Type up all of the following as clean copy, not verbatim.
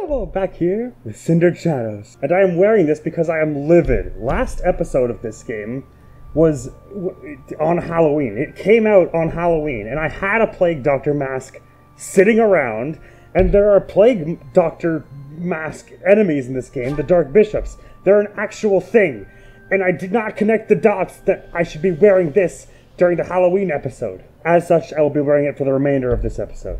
Hello, back here with Cindered Shadows. And I am wearing this because I am livid. Last episode of this game was on Halloween. It came out on Halloween, and I had a Plague Doctor mask sitting around, and there are Plague Doctor mask enemies in this game, the Dark Bishops. They're an actual thing, and I did not connect the dots that I should be wearing this during the Halloween episode. As such, I will be wearing it for the remainder of this episode.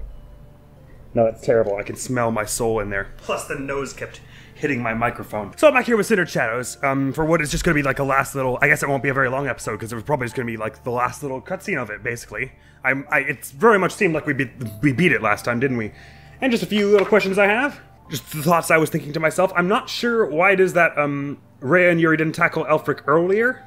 No, that's terrible. I can smell my soul in there. Plus, the nose kept hitting my microphone. So I'm back here with Cindered Shadows, for what is just going to be like a last little... I guess it won't be a very long episode, because it was probably just going to be like the last little cutscene of it, basically. It very much seemed like we beat it last time, didn't we? And just a few little questions I have. Just the thoughts I was thinking to myself. I'm not sure why it is that Rhea and Yuri didn't tackle Elfric earlier.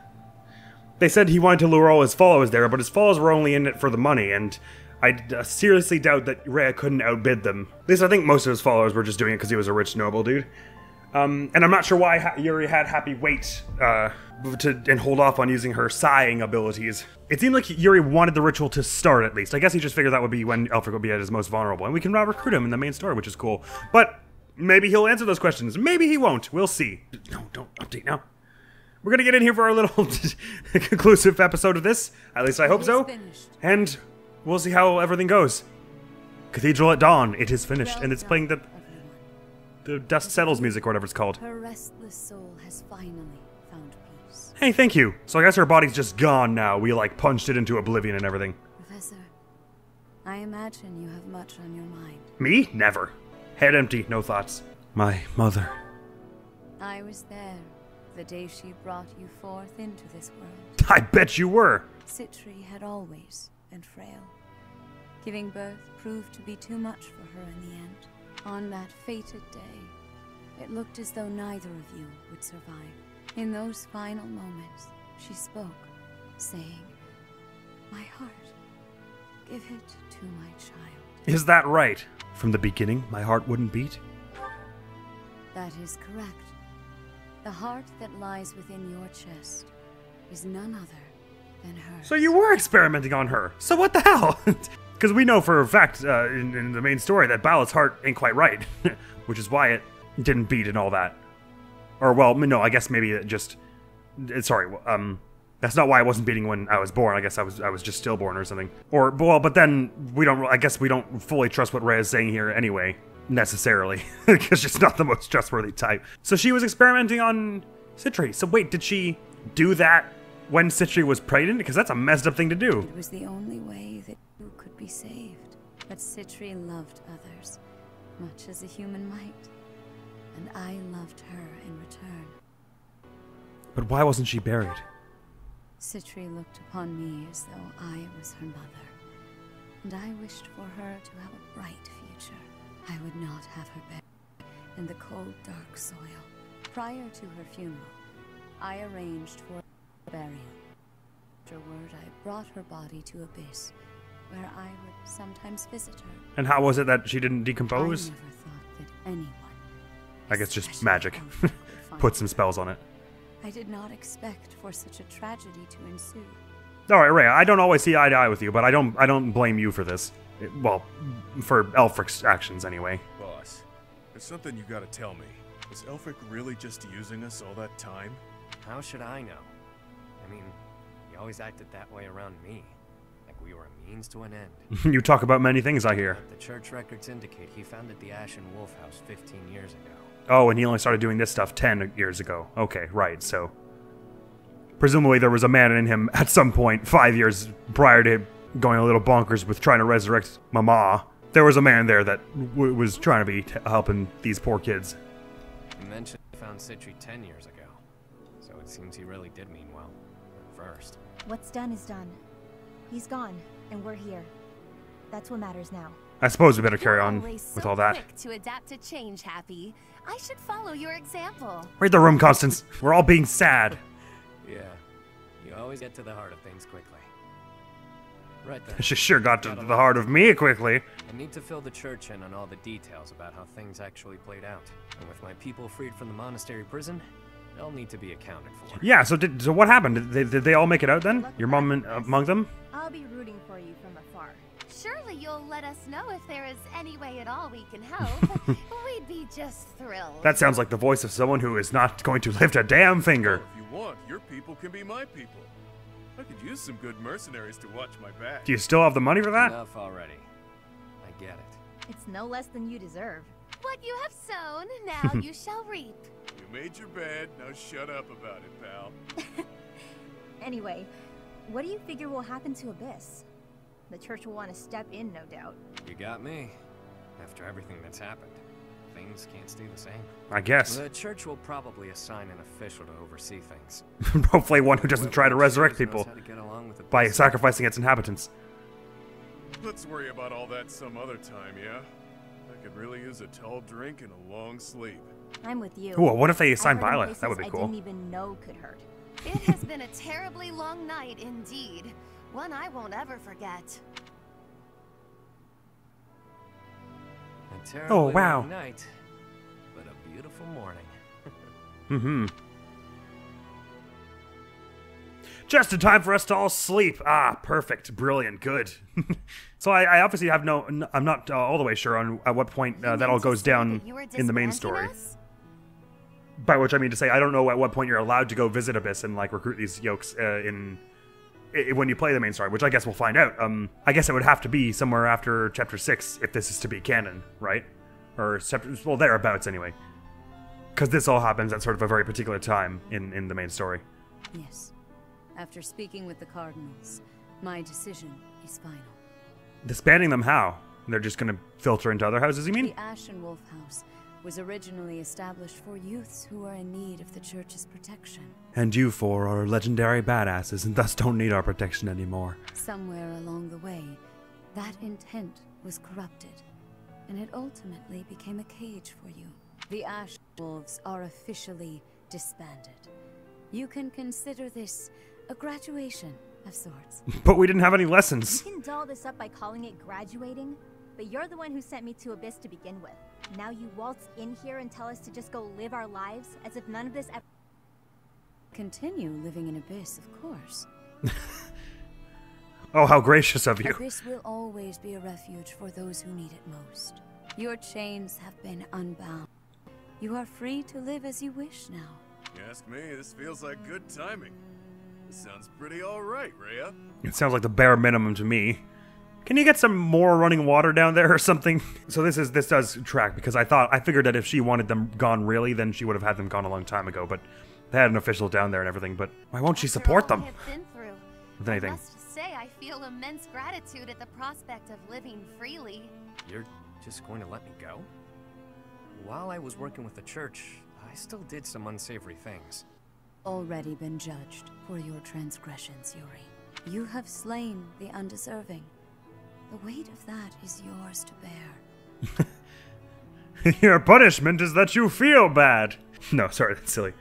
They said he wanted to lure all his followers there, but his followers were only in it for the money, and I seriously doubt that Rhea couldn't outbid them. At least I think most of his followers were just doing it because he was a rich noble dude. And I'm not sure why Yuri had Hapi wait and hold off on using her sighing abilities. It seemed like Yuri wanted the ritual to start, at least. I guess he just figured that would be when Elfric would be at his most vulnerable, and we can recruit him in the main story, which is cool. But maybe he'll answer those questions. Maybe he won't. We'll see. No, don't update now. We're gonna get in here for our little conclusive episode of this. At least I hope so. And we'll see how everything goes. Cathedral at Dawn. It is finished, and it's playing the Dust Settles music, or whatever it's called. Her restless soul has finally found peace. Hey, thank you. So I guess her body's just gone now. We, like, punched it into oblivion and everything. Professor, I imagine you have much on your mind. Me? Never. Head empty, no thoughts. My mother. I was there the day she brought you forth into this world. I bet you were. Citri had always been frail. Giving birth proved to be too much for her in the end. On that fated day, it looked as though neither of you would survive. In those final moments, she spoke, saying, "My heart, give it to my child." Is that right? From the beginning, my heart wouldn't beat? That is correct. The heart that lies within your chest is none other than hers. So you were experimenting on her. So what the hell? Because we know for a fact in the main story that Ballad's heart ain't quite right, which is why it didn't beat and all that. Or, well, no, I guess maybe it just... Sorry, that's not why I wasn't beating when I was born. I guess I was just stillborn or something. Or, well, but then I guess we don't fully trust what Rhea is saying here anyway, necessarily, because she's not the most trustworthy type. So she was experimenting on Citri. So wait, did she do that when Citri was pregnant? Because that's a messed up thing to do. It was the only way that you could be saved. But Citri loved others, much as a human might. And I loved her in return. But why wasn't she buried? Citri looked upon me as though I was her mother. And I wished for her to have a bright future. I would not have her buried in the cold, dark soil. Prior to her funeral, I arranged for burial. Afterward, I brought her body to Abyss, where I would sometimes visit her. And how was it that she didn't decompose? I never thought that anyone, I guess just magic. Put some spells on it. I did not expect for such a tragedy to ensue. All right, Rhea, I don't always see eye to eye with you, but I don't blame you for this. Well, for Elfric's actions anyway. Boss, there's something you gotta tell me. Was Elfric really just using us all that time? How should I know? I mean, he always acted that way around me. Like we were a means to an end. You talk about many things, I hear. The church records indicate he founded the Ashen Wolf House 15 years ago. Oh, and he only started doing this stuff 10 years ago. Okay, right, so... Presumably there was a man in him at some point, 5 years prior to going a little bonkers with trying to resurrect Mama. There was a man there that was trying to be helping these poor kids. You mentioned he found Citri 10 years ago, so it seems he really did mean well, at first. What's done is done. He's gone, and we're here. That's what matters now. I suppose we better carry on with all that. Quick to adapt to change, Hapi. I should follow your example. Read the room, Constance. We're all being sad. Yeah, you always get to the heart of things quickly. Right then. She sure got to the heart of me quickly. I need to fill the church in on all the details about how things actually played out. And with my people freed from the monastery prison, they'll need to be accounted for. Yeah, so what happened? Did they all make it out then? Your mom among them? I'll be rooting for you from afar. surely you'll let us know if there is any way at all we can help. We'd be just thrilled. That sounds like the voice of someone who is not going to lift a damn finger. If you want, your people can be my people. I could use some good mercenaries to watch my back. Do you still have the money for that? Enough already. I get it. It's no less than you deserve. What you have sown, now you shall reap. You made your bed, now shut up about it, pal. Anyway, what do you figure will happen to Abyss? The church will want to step in, no doubt. You got me. After everything that's happened, things can't stay the same. I guess. The church will probably assign an official to oversee things. Hopefully one who doesn't try to resurrect people Knows how to get along with by Abyss. sacrificing its inhabitants. Let's worry about all that some other time, yeah? I could really use a tall drink and a long sleep. I'm with you. Ooh, what if they assign I've heard of Violet? That would be places cool. I didn't even know could hurt. It has been a terribly long night indeed. One I won't ever forget. A terribly wow. long night, but a beautiful morning. Mm-hmm. Just in time for us to all sleep. Ah, perfect. Brilliant. Good. So I obviously have I'm not all the way sure on at what point that all goes down in the main story. By which I mean to say, I don't know at what point you're allowed to go visit Abyss and like recruit these yokes when you play the main story, which I guess we'll find out. I guess it would have to be somewhere after Chapter 6 if this is to be canon, right? Or well, thereabouts anyway. Because this all happens at sort of a very particular time in the main story. Yes. After speaking with the Cardinals, my decision is final. Disbanding them how? They're just going to filter into other houses, you mean? The Ashen Wolf House was originally established for youths who are in need of the church's protection. And you four are legendary badasses and thus don't need our protection anymore. Somewhere along the way, that intent was corrupted, and it ultimately became a cage for you. The Ashen Wolves are officially disbanded. You can consider this a graduation of sorts. But we didn't have any lessons. You can doll this up by calling it graduating, but you're the one who sent me to Abyss to begin with. Now you waltz in here and tell us to just go live our lives as if none of this ever... Continue living in Abyss, of course. Oh, how gracious of you. Abyss will always be a refuge for those who need it most. Your chains have been unbound. You are free to live as you wish now. You ask me, this feels like good timing. This sounds pretty alright, Rhea. It sounds like the bare minimum to me. Can you get some more running water down there or something? So this does track, because I figured that if she wanted them gone really, then she would have had them gone a long time ago, but they had an official down there and everything, but why won't she support them? With anything. I must say I feel immense gratitude at the prospect of living freely. You're just going to let me go? While I was working with the church, I still did some unsavory things. Already been judged for your transgressions, Yuri. You have slain the undeserving. The weight of that is yours to bear. Your punishment is that you feel bad. No, sorry, that's silly.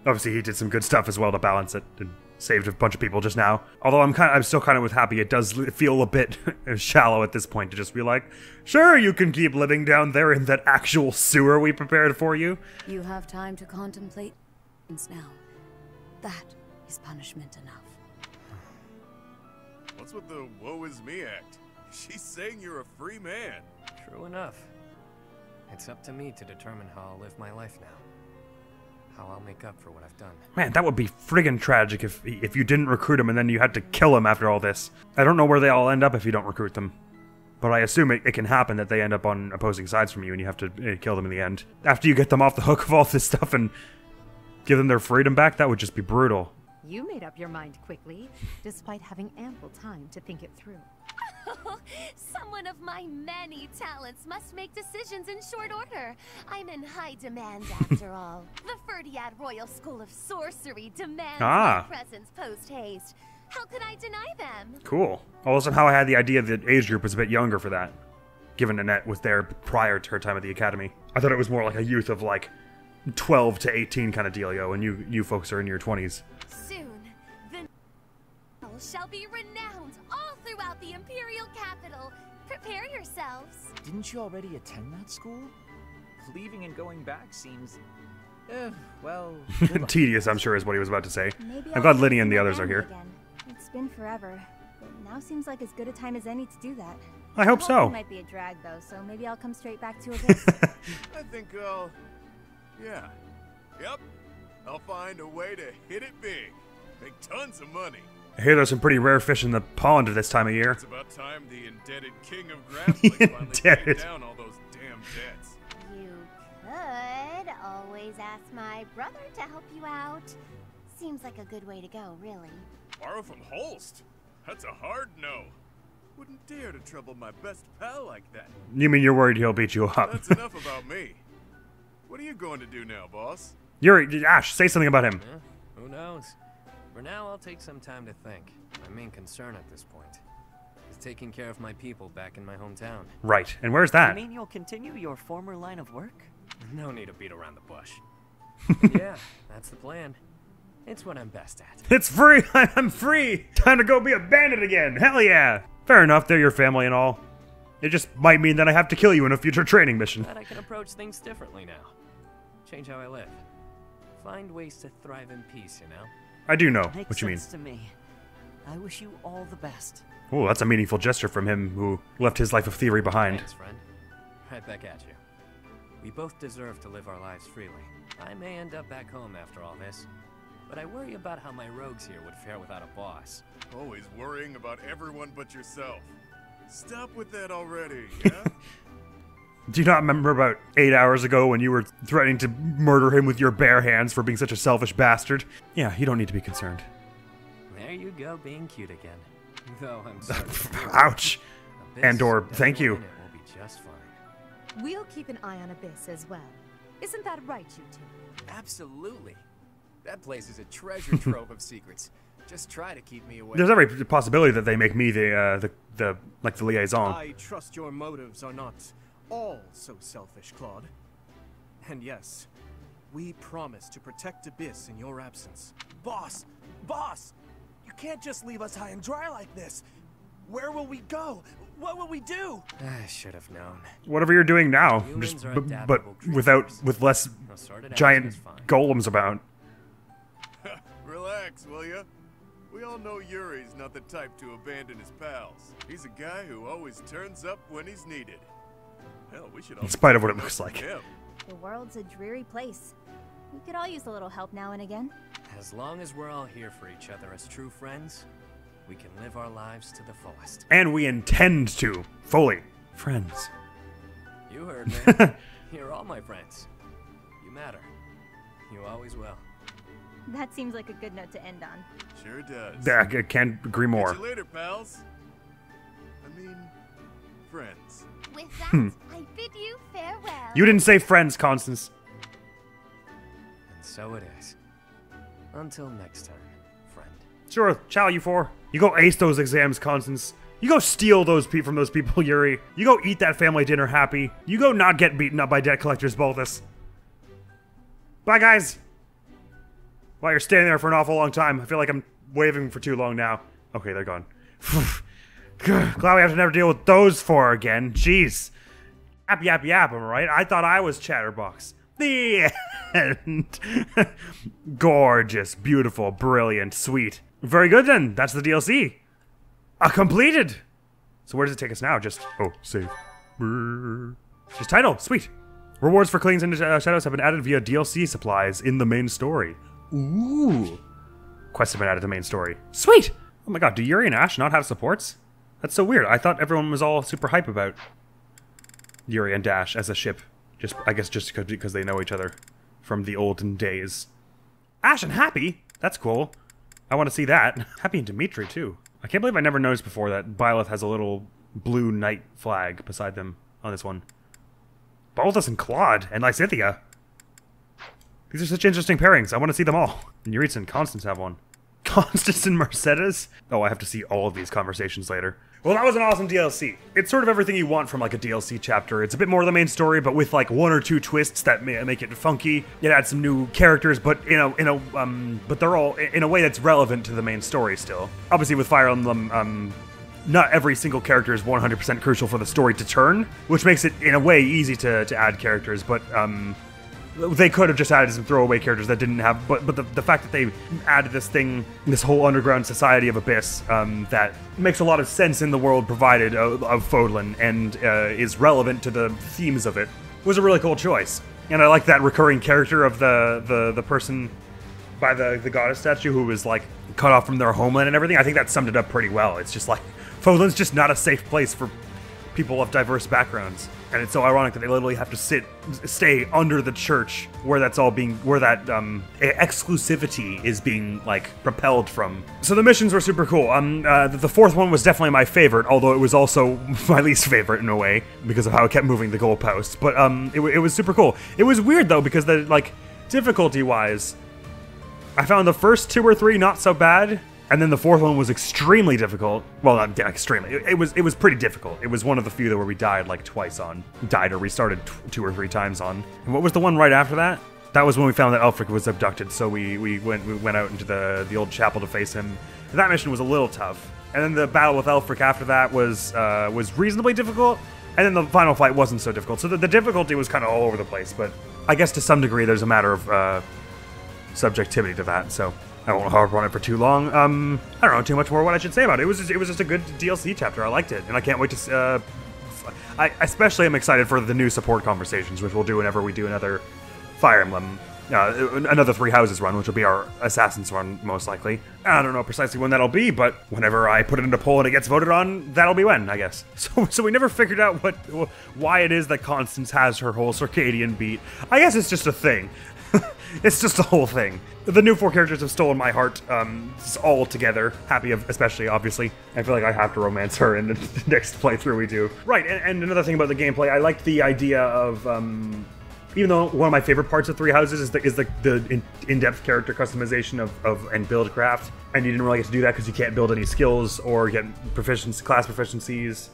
Obviously, he did some good stuff as well to balance it and saved a bunch of people just now. Although I'm still kind of with Hapi. It does feel a bit shallow at this point to just be like, sure, you can keep living down there in that actual sewer we prepared for you. You have time to contemplate now. That is punishment enough. What's with the woe is me act? She's saying you're a free man. True enough. It's up to me to determine how I'll live my life now. How I'll make up for what I've done. Man, that would be friggin' tragic if you didn't recruit him and then you had to kill him after all this. I don't know where they all end up if you don't recruit them. But I assume it can happen that they end up on opposing sides from you and you have to kill them in the end. After you get them off the hook of all this stuff and give them their freedom back, that would just be brutal. You made up your mind quickly, despite having ample time to think it through. Someone of my many talents must make decisions in short order. I'm in high demand after all. The Ferdiad Royal School of Sorcery demands my presence post-haste. How could I deny them? Cool. Also, somehow I had the idea that age group was a bit younger for that, given Annette was there prior to her time at the academy. I thought it was more like a youth of like 12 to 18 kind of dealio, and you folks are in your 20s. Soon, the shall be renowned all throughout the Imperial capital. Prepare yourselves. Didn't you already attend that school? Leaving and going back seems... well... Tedious, I'm sure, is what he was about to say. Maybe I'm glad I'll Linny see and the my others are family here. again. It's been forever. Now seems like as good a time as any to do that. I hope so. It might be a drag though, so maybe I'll come straight back to Abyss. I think I'll... yeah. Yep. I'll find a way to hit it big. Make tons of money. I hear there's some pretty rare fish in the pond at this time of year. It's about time the indebted king of Grappling finally paid down all those damn debts. You could always ask my brother to help you out. Seems like a good way to go, really. Borrow from Holst? That's a hard no. Wouldn't dare to trouble my best pal like that. You mean you're worried he'll beat you up? That's enough about me. What are you going to do now, boss? Yuri, Ash, say something about him. Yeah, who knows? For now, I'll take some time to think. My main concern at this point is taking care of my people back in my hometown. Right, and where's that? You mean you'll continue your former line of work? No need to beat around the bush. Yeah, that's the plan. It's what I'm best at. It's free! I'm free! Time to go be a bandit again! Hell yeah! Fair enough, they're your family and all. It just might mean that I have to kill you in a future training mission. But I can approach things differently now. Change how I live. Find ways to thrive in peace, you know? I do know Makes what you mean. sense to me. I wish you all the best. Oh, that's a meaningful gesture from him who left his life of theory behind. Thanks, friend. Right back at you. We both deserve to live our lives freely. I may end up back home after all this, but I worry about how my rogues here would fare without a boss. Always worrying about everyone but yourself. Stop with that already, yeah? Do you not remember about 8 hours ago when you were threatening to murder him with your bare hands for being such a selfish bastard? Yeah, you don't need to be concerned. There you go, being cute again. Though I'm sorry. Ouch. And/or thank you. It will be just fine. We'll keep an eye on Abyss as well. Isn't that right, you two? Absolutely. That place is a treasure trove of secrets. Just try to keep me away. There's every possibility that they make me the liaison. I trust your motives are not all so selfish, Claude. And yes, we promise to protect Abyss in your absence. Boss! Boss! You can't just leave us high and dry like this. Where will we go? What will we do? I should have known. Whatever you're doing now, Humans just are but adaptable with less I'll sort it out, giant it's fine. golems about. Relax, will ya? We all know Yuri's not the type to abandon his pals. He's a guy who always turns up when he's needed. Hell, we should all In spite of what it looks like. him. The world's a dreary place. We could all use a little help now and again. As long as we're all here for each other as true friends, we can live our lives to the fullest. And we intend to. Fully. Friends. You heard me. You're all my friends. You matter. You always will. That seems like a good note to end on. Sure does. Yeah, I can't agree more. Catch you later, pals. I mean, friends. With that, I bid you farewell. You didn't say friends, Constance. And so it is. Until next time, friend. Sure, ciao, you four. You go ace those exams, Constance. You go steal those from those people, Yuri. You go eat that family dinner, Happy. You go not get beaten up by debt collectors, Balthus. Bye, guys. Wow, you're standing there for an awful long time. I feel like I'm waving for too long now. Okay, they're gone. Glad we have to never deal with those four again. Jeez. Yap, yap, yap, am I right? I thought I was Chatterbox. The end. Gorgeous, beautiful, brilliant, sweet. Very good then. That's the DLC. Completed. So where does it take us now? Just, oh, save. Just title. Sweet. Rewards for cleans into shadows have been added via DLC supplies in the main story. Ooh. Quests have been added to the main story. Sweet. Oh my god, do Yuri and Ash not have supports? That's so weird. I thought everyone was all super hype about Yuri and Dash as a ship. I guess just because they know each other from the olden days. Ash and Happy? That's cool. I want to see that. Happy and Dimitri, too. I can't believe I never noticed before that Byleth has a little blue knight flag beside them on this one. Balthus and Claude and Lysithia. These are such interesting pairings. I want to see them all. And Yuritsa and Constance have one. Constance and Mercedes? Oh, I have to see all of these conversations later. Well, that was an awesome DLC. It's sort of everything you want from like a DLC chapter. It's a bit more of the main story, but with like one or two twists that make it funky. It adds some new characters, but but they're all in a way that's relevant to the main story still. Obviously, with Fire Emblem, not every single character is 100% crucial for the story to turn, which makes it in a way easy to add characters. But They could have just added some throwaway characters that didn't have, but the fact that they added this thing, this whole underground society of Abyss, that makes a lot of sense in the world provided of Fodlan and is relevant to the themes of it, was a really cool choice. And I like that recurring character of the person by the goddess statue who was like cut off from their homeland and everything. I think that summed it up pretty well. It's just like Fodlan's just not a safe place for people of diverse backgrounds, and it's so ironic that they literally have to stay under the church where that's all being, where that exclusivity is being like propelled from. So the missions were super cool. The fourth one was definitely my favorite, although it was also my least favorite in a way because of how it kept moving the goalposts. But it was super cool. It was weird though because the like difficulty wise, I found the first 2 or 3 not so bad. And then the fourth one was extremely difficult. Well, not extremely. It was pretty difficult. It was one of the few that where we died like twice on. Died or restarted 2 or 3 times on. And what was the one right after that? That was when we found that Ulfric was abducted. So we went out into the old chapel to face him. And that mission was a little tough. And then the battle with Ulfric after that was reasonably difficult. And then the final fight wasn't so difficult. So the difficulty was kind of all over the place. But I guess to some degree there's a matter of subjectivity to that. So I won't harp on it for too long. I don't know too much more what I should say about it. It was just a good DLC chapter. I liked it, and I can't wait to. I especially am excited for the new support conversations, which we'll do whenever we do another Fire Emblem, another 3 Houses run, which will be our Assassins run most likely. I don't know precisely when that'll be, but whenever I put it into poll and it gets voted on, that'll be when, I guess. So we never figured out why it is that Constance has her whole circadian beat. I guess it's just a thing. It's just a whole thing. The new 4 characters have stolen my heart all together. Hapi, especially, obviously. I feel like I have to romance her in the next playthrough we do. Right, and another thing about the gameplay, I liked the idea of, even though one of my favorite parts of 3 Houses is the in-depth character customization of and build craft, and you didn't really get to do that because you can't build any skills or get class proficiencies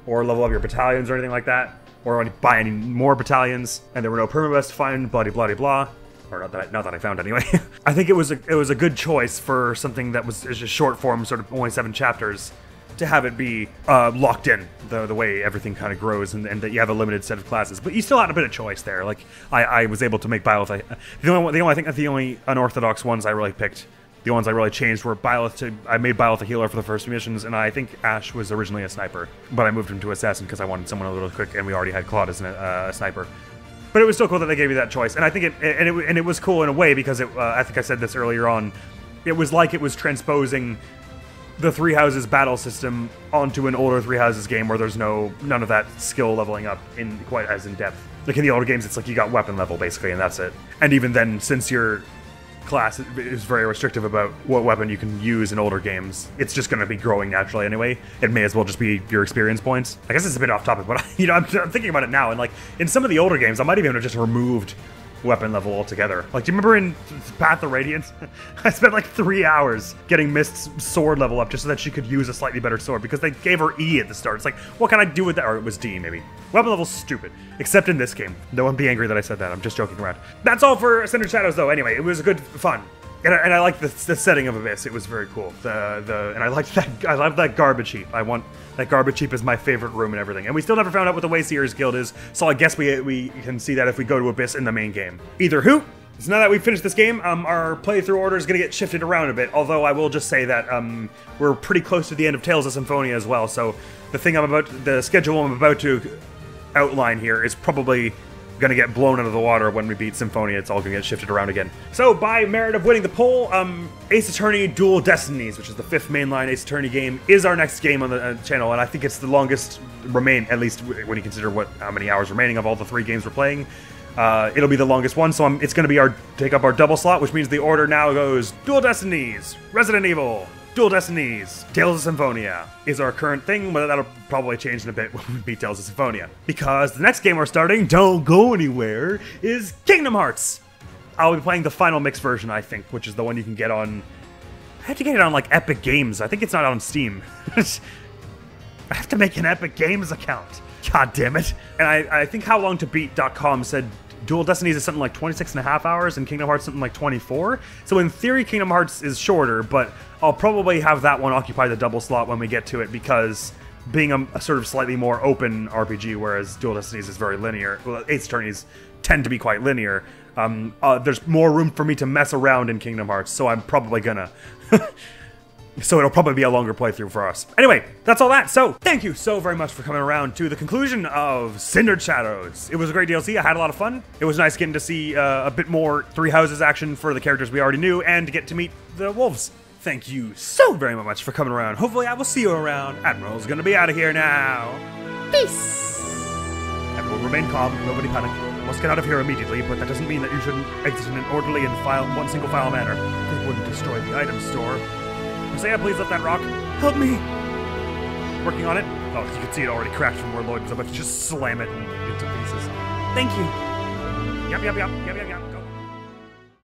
or level up your battalions or anything like that, or buy any more battalions, and there were no permabuffs to find, blah blah blah. Or not that I found anyway. I think it was a good choice for something that was just short form, sort of only 7 chapters, to have it be locked in the way everything kind of grows and that you have a limited set of classes. But you still had a bit of choice there. Like I was able to make Byleth. The only unorthodox ones I really picked, the ones I really changed were Byleth I made Byleth a healer for the first missions, and I think Ash was originally a sniper, but I moved him to assassin because I wanted someone a little quick, and we already had Claude as a sniper. But it was still cool that they gave you that choice, and I think it was cool in a way because I think I said this earlier on. It was like it was transposing the 3 Houses battle system onto an older 3 Houses game where there's none of that skill leveling up in quite as in depth. Like in the older games, it's like you got weapon level basically, and that's it. And even then, since your class is very restrictive about what weapon you can use in older games, it's just going to be growing naturally anyway. It may as well just be your experience points. I guess it's a bit off topic, but I'm thinking about it now, and like in some of the older games, I might even have just removed weapon level altogether. Like, do you remember in Path of Radiance? I spent like 3 hours getting Mist's sword level up just so that she could use a slightly better sword because they gave her E at the start. It's like, what can I do with that? Or it was D, maybe. Weapon level's stupid. Except in this game. No one be angry that I said that. I'm just joking around. That's all for Cindered Shadows, though. Anyway, it was good fun. And I like the setting of Abyss. It was very cool. And I liked that. I love that garbage heap. I want that garbage heap is my favorite room and everything. And we still never found out what the Wayseers Guild is. So I guess we can see that if we go to Abyss in the main game. Either who. So now that we've finished this game, our playthrough order is going to get shifted around a bit. Although I will just say that we're pretty close to the end of Tales of Symphonia as well. So the schedule I'm about to outline here is probably going to get blown out of the water when we beat Symphonia. It's all going to get shifted around again. So, by merit of winning the poll, Ace Attorney Dual Destinies, which is the 5th mainline Ace Attorney game, is our next game on the channel, and I think it's the longest at least when you consider how many hours remaining of all the 3 games we're playing. It'll be the longest one, so it's going to be take up our double slot, which means the order now goes Dual Destinies, Resident Evil, Dual Destinies, Tales of Symphonia is our current thing, but that'll probably change in a bit when we beat Tales of Symphonia. Because the next game we're starting, don't go anywhere, is Kingdom Hearts. I'll be playing the final mix version, I think, which is the one you can get on... I have to get it on, like, Epic Games. I think it's not on Steam. I have to make an Epic Games account. God damn it. And I think HowLongToBeat.com said Dual Destinies is something like 26.5 hours and Kingdom Hearts something like 24. So in theory, Kingdom Hearts is shorter, but I'll probably have that one occupy the double slot when we get to it because being a sort of slightly more open RPG, whereas Dual Destinies is very linear. Well, Ace Attorneys tend to be quite linear. There's more room for me to mess around in Kingdom Hearts, so I'm probably gonna. So it'll probably be a longer playthrough for us. Anyway, that's all that. So thank you so very much for coming around to the conclusion of Cindered Shadows. It was a great DLC. I had a lot of fun. It was nice getting to see a bit more Three Houses action for the characters we already knew and to get to meet the wolves. Thank you so very much for coming around. Hopefully I will see you around. Admiral's gonna be out of here now. Peace! Everyone remain calm. Nobody panic. Must get out of here immediately, but that doesn't mean that you shouldn't exit in an orderly and one single file manner. They wouldn't destroy the item store. Hosea, please lift that rock. Help me! Working on it? Oh, you can see it already cracked from where Lloyd was about to just slam it into pieces. Thank you. Yep.